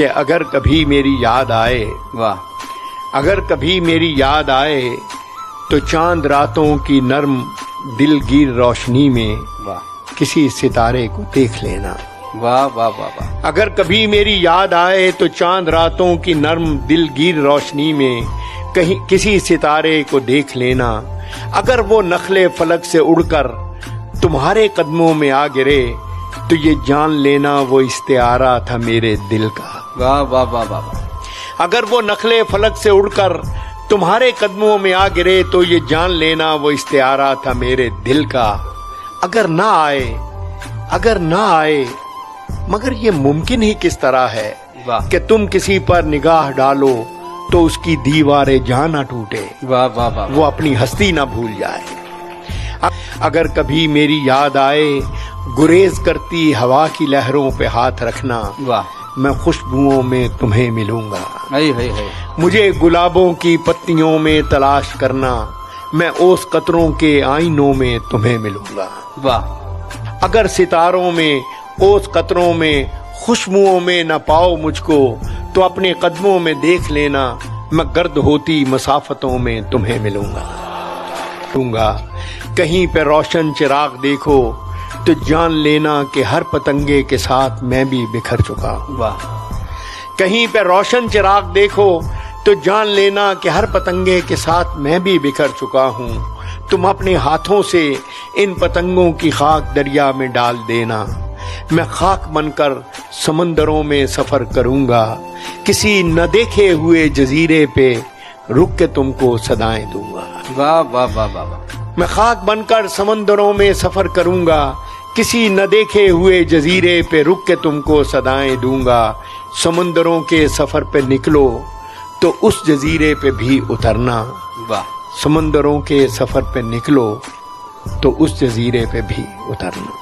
کہ اگر کبھی میری یاد آئے، واہ، اگر کبھی میری یاد آئے تو چاند راتوں کی نرم دلگیر روشنی میں واہ، کسی ستارے کو دیکھ لینا۔ واہ واہ واہ واہ، اگر کبھی میری یاد آئے تو چاند راتوں کی نرم دلگیر روشنی میں کہیں کسی ستارے کو دیکھ لینا۔ اگر وہ نخل فلک سے اڑ کر تمہارے قدموں میں آ گرے تو یہ جان لینا وہ استعارہ تھا میرے دل کا۔ واہ واہ واہ واہ واہ، اگر وہ نخل فلک سے اڑ کر تمہارے قدموں میں آ گرے تو یہ جان لینا وہ استعارہ تھا میرے دل کا۔ اگر نہ آئے، اگر نہ آئے، مگر یہ ممکن ہی کس طرح ہے واہ کہ تم کسی پر نگاہ ڈالو تو اس کی دیواریں جہاں نہ ٹوٹے، واہ واہ واہ، وہ اپنی ہستی نہ بھول جائے۔ اگر کبھی میری یاد آئے گریز کرتی ہوا کی لہروں پہ ہاتھ رکھنا، واہ، میں خوشبوؤں میں تمہیں ملوں گا۔ ہائے ہائے ہائے، مجھے گلابوں کی پتیوں میں تلاش کرنا، میں اوس قطروں کے آئینوں میں تمہیں ملوں گا۔ واہ، اگر ستاروں میں، اوس قطروں میں، خوشبوؤں میں نہ پاؤ مجھ کو تو اپنے قدموں میں دیکھ لینا، میں گرد ہوتی مسافتوں میں تمہیں ملوں گا۔ کہیں پہ روشن چراغ دیکھو تو جان لینا کہ ہر پتنگے کے ساتھ میں بھی بکھر چکا ہوں۔ واہ، کہیں پہ روشن چراغ دیکھو تو جان لینا کہ ہر پتنگے کے ساتھ میں بھی بکھر چکا ہوں۔ تم اپنے ہاتھوں سے ان پتنگوں کی خاک دریا میں ڈال دینا، میں خاک بن کر سمندروں میں سفر کروں گا، کسی نہ دیکھے ہوئے جزیرے پہ رک کے تم کو صدائیں دوں گا۔ واہ واہ واہ واہ واہ، میں خاک بن کر سمندروں میں سفر کروں گا، کسی نہ دیکھے ہوئے جزیرے پہ رک کے تم کو صدائیں دوں گا۔ سمندروں کے سفر پہ نکلو تو اس جزیرے پہ بھی اترنا، واہ، سمندروں کے سفر پہ نکلو تو اس جزیرے پہ بھی اترنا۔